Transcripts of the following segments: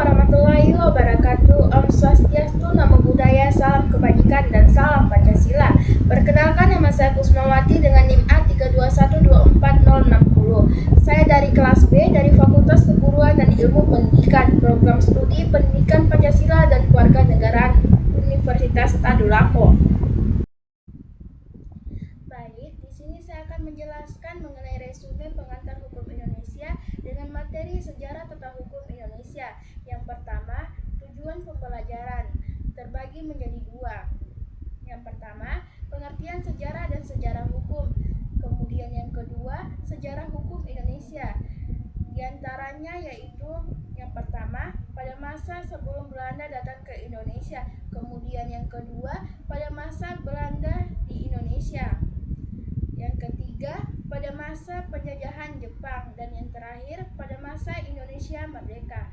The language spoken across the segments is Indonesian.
warahmatullahi wabarakatuh. Om Swastiastu, Namo Buddhaya, salam kebajikan dan salam Pancasila. Perkenalkan, nama saya Kusmawati dengan NIM A321246060. Saya dari kelas B dari Fakultas Keguruan dan Ilmu Pendidikan, Program Studi Pendidikan Pancasila dan Kewarganegaraan Universitas Tadulako. Baik, di sini saya akan menjelaskan mengenai resume pengantar hukum Indonesia dengan materi sejarah tata hukum Indonesia. Yang pertama, tujuan pembelajaran terbagi menjadi dua. Yang pertama, pengertian sejarah dan sejarah hukum. Kemudian yang kedua, sejarah hukum Indonesia. Di antaranya yaitu yang pertama, pada masa sebelum Belanda datang ke Indonesia. Kemudian yang kedua, pada masa Belanda di Indonesia. Yang ketiga, pada masa penjajahan Jepang. Dan yang terakhir, pada masa Indonesia merdeka.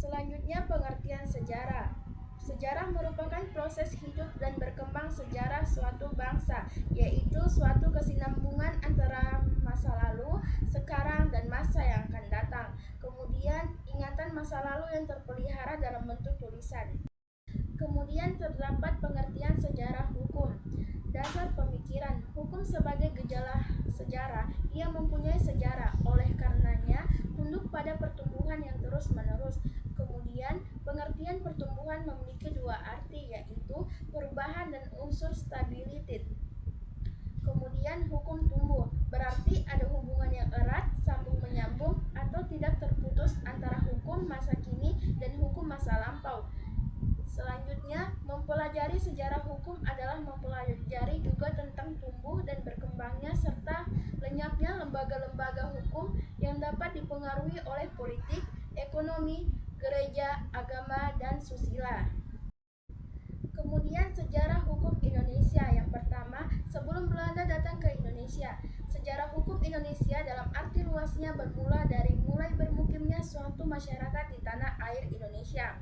Selanjutnya, pengertian sejarah. Sejarah merupakan proses hidup dan berkembang sejarah suatu bangsa, yaitu suatu kesinambungan antara masa lalu, sekarang, dan masa yang akan datang. Kemudian, ingatan masa lalu yang terpelihara dalam bentuk tulisan. Kemudian terdapat pengertian sejarah hukum. Dasar pemikiran, hukum sebagai gejala sejarah, ia mempunyai sejarah, oleh karenanya tunduk pada pertumbuhan yang terus-menerus. Kemudian, pengertian pertumbuhan memiliki dua arti, yaitu perubahan dan unsur stability. Kemudian, hukum tumbuh, berarti ada hubungan yang erat, sambung menyambung, atau tidak terputus antara hukum masa kini dan hukum masa lampau. Selanjutnya, mempelajari sejarah hukum adalah mempelajari juga tentang tumbuh dan berkembangnya serta lenyapnya lembaga-lembaga hukum yang dapat dipengaruhi oleh politik, ekonomi, gereja, agama, dan susila. Kemudian sejarah hukum Indonesia. Yang pertama, sebelum Belanda datang ke Indonesia. Sejarah hukum Indonesia dalam arti luasnya bermula dari mulai bermukimnya suatu masyarakat di tanah air Indonesia.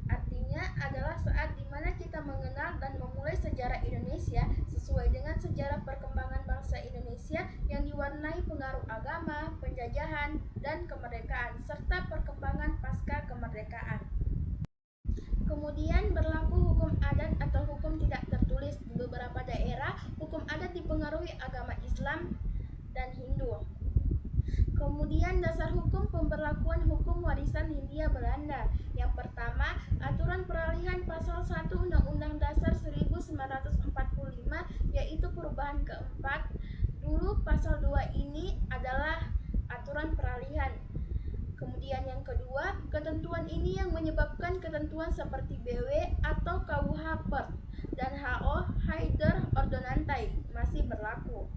Artinya adalah saat dimana kita mengenal dan memulai sejarah Indonesia sesuai dengan sejarah perkembangan bangsa Indonesia yang diwarnai pengaruh agama, penjajahan, dan kemerdekaan, serta perkembangan pasca kemerdekaan. Kemudian berlaku hukum adat atau hukum tidak tertulis. Di beberapa daerah, hukum adat dipengaruhi agama Islam dan Hindu. Kemudian dasar hukum pemberlakuan hukum warisan Hindia Belanda. Yang pertama, aturan peralihan pasal 1 Undang-Undang Dasar 1945, yaitu perubahan keempat. Dulu pasal 2 ini adalah aturan peralihan. Kemudian yang kedua, ketentuan ini yang menyebabkan ketentuan seperti BW atau KUH PERT dan HO Haider Ordonantai masih berlaku.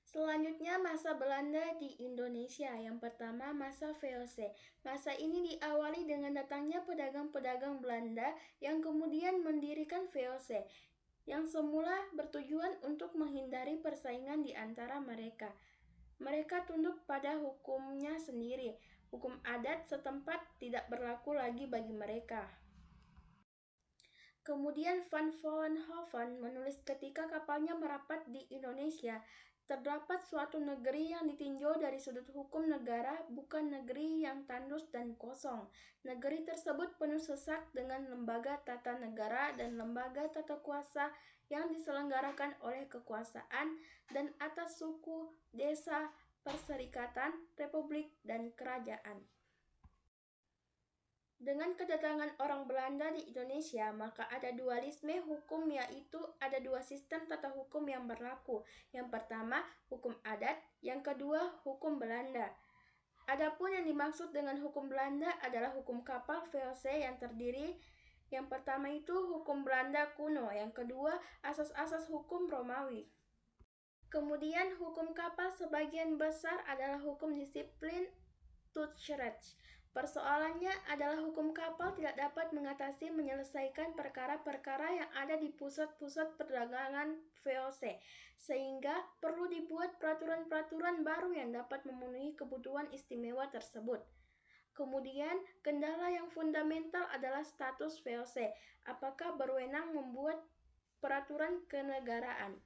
Selanjutnya, masa Belanda di Indonesia. Yang pertama, masa VOC. Masa ini diawali dengan datangnya pedagang-pedagang Belanda yang kemudian mendirikan VOC, yang semula bertujuan untuk menghindari persaingan di antara mereka. Mereka tunduk pada hukumnya sendiri. Hukum adat setempat tidak berlaku lagi bagi mereka. Kemudian Van Vollenhoven menulis ketika kapalnya merapat di Indonesia, terdapat suatu negeri yang ditinjau dari sudut hukum negara, bukan negeri yang tandus dan kosong. Negeri tersebut penuh sesak dengan lembaga tata negara dan lembaga tata kuasa yang diselenggarakan oleh kekuasaan dan atas suku, desa, perserikatan, republik, dan kerajaan. Dengan kedatangan orang Belanda di Indonesia, maka ada dualisme hukum, yaitu ada dua sistem tata hukum yang berlaku. Yang pertama, hukum adat, yang kedua, hukum Belanda. Adapun yang dimaksud dengan hukum Belanda adalah hukum kapal VOC yang terdiri yang pertama itu hukum Belanda kuno, yang kedua asas-asas hukum Romawi. Kemudian hukum kapal sebagian besar adalah hukum disiplin Tuchrecht. Persoalannya adalah hukum kapal tidak dapat mengatasi menyelesaikan perkara-perkara yang ada di pusat-pusat perdagangan VOC, sehingga perlu dibuat peraturan-peraturan baru yang dapat memenuhi kebutuhan istimewa tersebut. Kemudian, kendala yang fundamental adalah status VOC. Apakah berwenang membuat peraturan kenegaraan?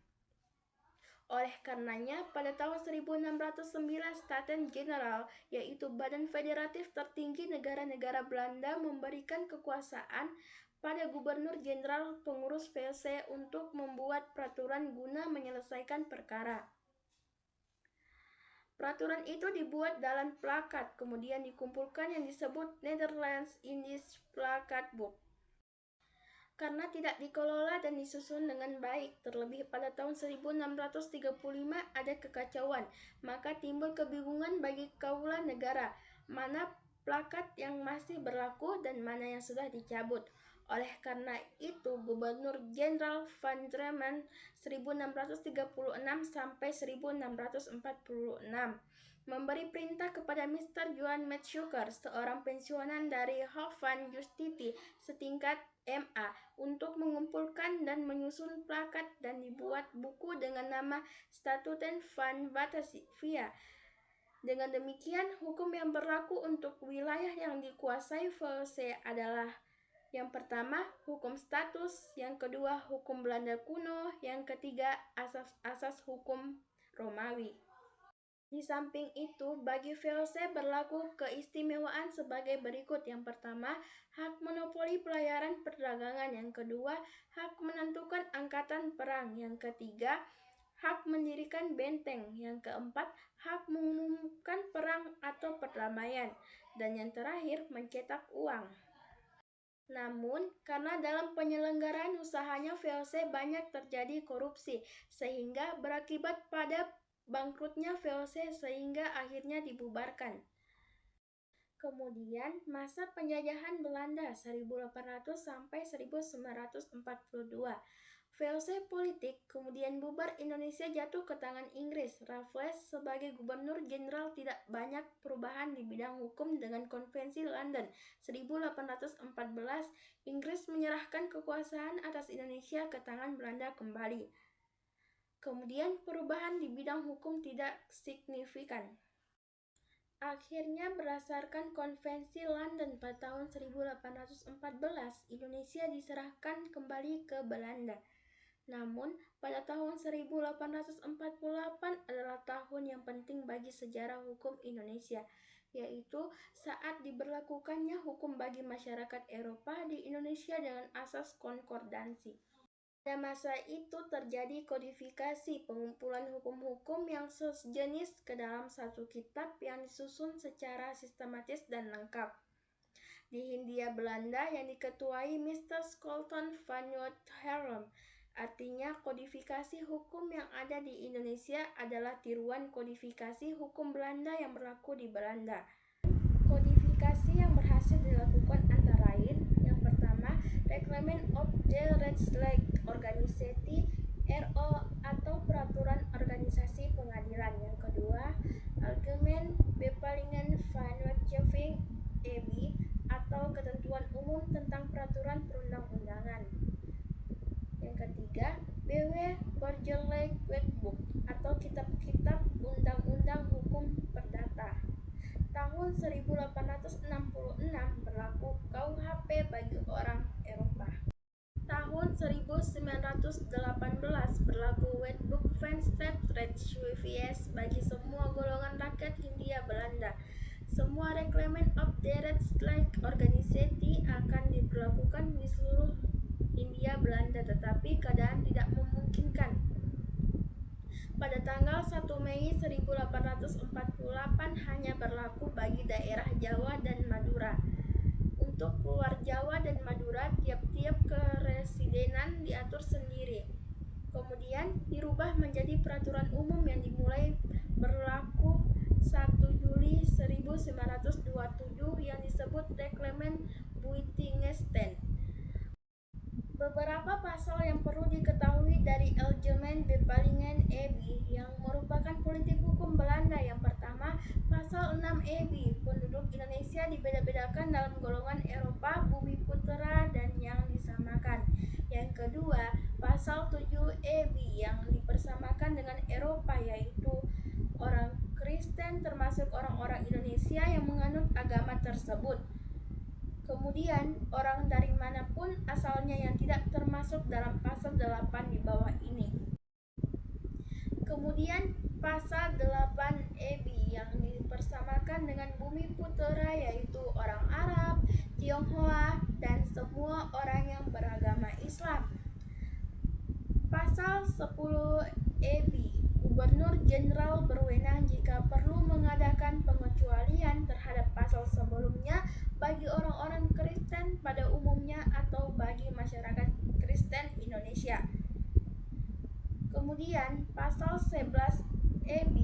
Oleh karenanya, pada tahun 1609 Staten General, yaitu badan federatif tertinggi negara-negara Belanda, memberikan kekuasaan pada gubernur jenderal pengurus VOC untuk membuat peraturan guna menyelesaikan perkara. Peraturan itu dibuat dalam plakat, kemudian dikumpulkan yang disebut Netherlands Indies Plakat Book. Karena tidak dikelola dan disusun dengan baik, terlebih pada tahun 1635 ada kekacauan, maka timbul kebingungan bagi kaula negara, mana plakat yang masih berlaku dan mana yang sudah dicabut. Oleh karena itu, Gubernur Jenderal Van Dremen 1636 sampai 1646 memberi perintah kepada Mr. Johan Maetsuycker, seorang pensiunan dari Hof van Justitie setingkat MA, untuk mengumpulkan dan menyusun plakat dan dibuat buku dengan nama Statuten van Batavia. Dengan demikian, hukum yang berlaku untuk wilayah yang dikuasai VOC adalah: yang pertama, hukum status; yang kedua, hukum Belanda kuno; yang ketiga, asas-asas hukum Romawi. Di samping itu, bagi VOC berlaku keistimewaan sebagai berikut. Yang pertama, hak monopoli pelayaran perdagangan. Yang kedua, hak menentukan angkatan perang. Yang ketiga, hak mendirikan benteng. Yang keempat, hak mengumumkan perang atau perdamaian. Dan yang terakhir, mencetak uang. Namun, karena dalam penyelenggaraan usahanya VOC banyak terjadi korupsi, sehingga berakibat pada bangkrutnya VOC sehingga akhirnya dibubarkan. Kemudian, masa penjajahan Belanda 1800 sampai 1942. VOC politik, kemudian bubar. Indonesia jatuh ke tangan Inggris. Raffles sebagai gubernur jenderal. Tidak banyak perubahan di bidang hukum dengan Konvensi London 1814. Inggris menyerahkan kekuasaan atas Indonesia ke tangan Belanda kembali. Kemudian perubahan di bidang hukum tidak signifikan. Akhirnya berdasarkan Konvensi London pada tahun 1814, Indonesia diserahkan kembali ke Belanda. Namun, pada tahun 1848 adalah tahun yang penting bagi sejarah hukum Indonesia, yaitu saat diberlakukannya hukum bagi masyarakat Eropa di Indonesia dengan asas konkordansi. Pada masa itu terjadi kodifikasi, pengumpulan hukum-hukum yang sejenis ke dalam satu kitab yang disusun secara sistematis dan lengkap. Di Hindia Belanda yang diketuai Mr. Scholten van Haarlem. Artinya, kodifikasi hukum yang ada di Indonesia adalah tiruan kodifikasi hukum Belanda yang berlaku di Belanda. Kodifikasi yang berhasil dilakukan antara lain: yang pertama, Reglement of the Rechtsgelijk Organisatie (RO) atau Peraturan Organisasi Pengadilan. Yang kedua, Algemene Bepalingen van Wetgeving (EB) atau Ketentuan Umum tentang Peraturan Perundang-undangan. Yang ketiga, BW Burgerlijk Wetboek atau Kitab-kitab Undang-undang Hukum Perdata. Tahun 1866 berlaku KUHP bagi orang Eropa. Tahun 1918 berlaku Wetboek van Staatsrechtswijs bagi semua golongan rakyat Hindia Belanda. Semua Reglement of the Rechtsgelijk Organisatie akan diberlakukan di seluruh Hindia Belanda, tetapi keadaan tidak memungkinkan. Pada tanggal 1 Mei 1848 hanya berlaku bagi daerah Jawa dan Madura. Untuk luar Jawa dan Madura, tiap-tiap keresidenan diatur sendiri. Kemudian dirubah menjadi peraturan umum yang dimulai berlaku 1 Juli 1927 yang disebut Reglement Buitenwest. Beberapa pasal yang perlu diketahui dari Algemene Bepalingen EB yang merupakan politik hukum Belanda. Yang pertama, pasal 6 EB, penduduk Indonesia dibeda-bedakan dalam golongan Eropa, bumi putera, dan yang disamakan. Yang kedua, pasal 7 EB yang dipersamakan dengan Eropa, yaitu orang Kristen termasuk orang-orang Indonesia yang menganut agama tersebut. Kemudian, orang dari manapun asalnya yang tidak termasuk dalam pasal 8 di bawah ini. Kemudian pasal 8 EB yang dipersamakan dengan bumi putera, yaitu orang Arab, Tionghoa, dan semua orang yang beragama Islam. Pasal 10 EB, Gubernur Jenderal berwenang jika perlu mengadakan pengecualian terhadap pasal sebelumnya bagi orang-orang Kristen pada umumnya atau bagi masyarakat Kristen Indonesia. Kemudian pasal 11 EB,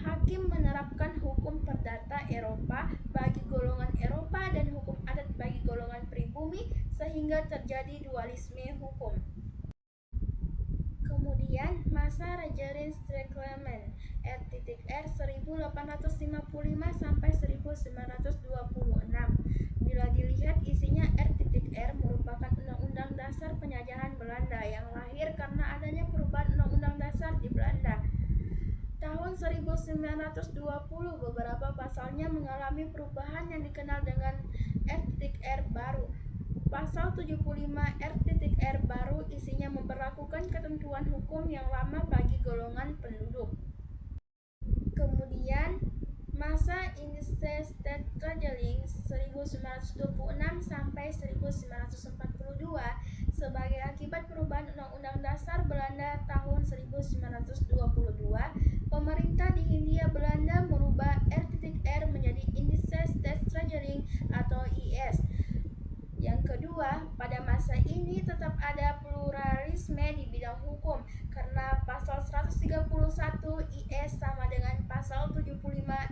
hakim menerapkan hukum perdata Eropa bagi golongan Eropa dan hukum adat bagi golongan pribumi sehingga terjadi dualisme hukum. Kemudian masa Raja Strickland R.R 1855 sampai 1926. Bila dilihat isinya, R.R merupakan undang-undang dasar penjajahan Belanda yang lahir karena adanya perubahan undang-undang dasar di Belanda. Tahun 1920 beberapa pasalnya mengalami perubahan yang dikenal dengan R.R baru. Pasal 75 R.R baru isinya memperlakukan ketentuan hukum yang lama bagi golongan penduduk. Kemudian masa Indices State Travelling 1926 sampai 1942 sebagai akibat perubahan Undang-Undang Dasar Belanda tahun 1922, pemerintah di Hindia Belanda merubah R.R menjadi Indices State Travelling atau IS. Yang kedua, pada masa ini tetap ada pluralisme di bidang hukum karena pasal 131 IS sama dengan pasal 75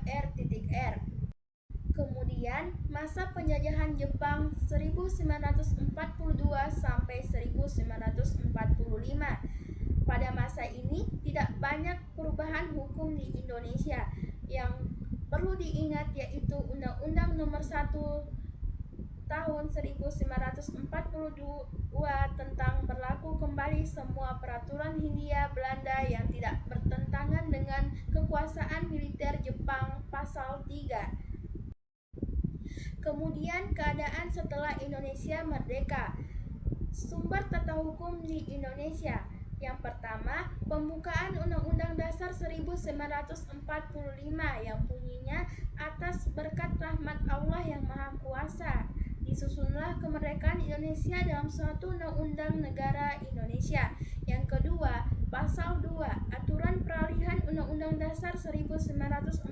R.R. Kemudian, masa penjajahan Jepang 1942 sampai 1945. Pada masa ini tidak banyak perubahan hukum di Indonesia. Yang perlu diingat yaitu Undang-Undang Nomor 1 tahun 1942 tentang berlaku kembali semua peraturan Hindia Belanda yang tidak bertentangan dengan kekuasaan militer Jepang pasal 3. Kemudian keadaan setelah Indonesia merdeka. Sumber tata hukum di Indonesia. Yang pertama, pembukaan Undang-Undang Dasar 1945 yang bunyinya atas berkat rahmat Allah yang Maha Kuasa. Disusunlah kemerdekaan Indonesia dalam suatu undang-undang negara Indonesia. Yang kedua, pasal 2, aturan peralihan Undang-Undang Dasar 1945.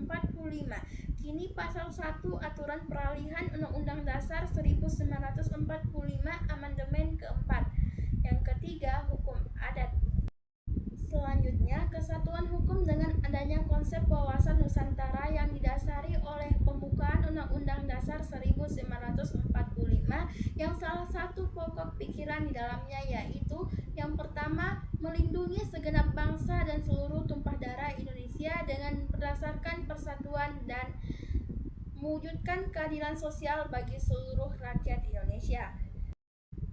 Kini pasal 1, aturan peralihan Undang-Undang Dasar 1945 amandemen keempat. Yang ketiga, hukum adat. Selanjutnya, kesatuan hukum dengan adanya konsep wawasan Nusantara yang didasari oleh pembukaan Undang-Undang Dasar 1945 yang salah satu pokok pikiran di dalamnya yaitu yang pertama, melindungi segenap bangsa dan seluruh tumpah darah Indonesia dengan berdasarkan persatuan dan mewujudkan keadilan sosial bagi seluruh rakyat Indonesia.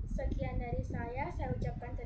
Sekian dari saya ucapkan terima kasih.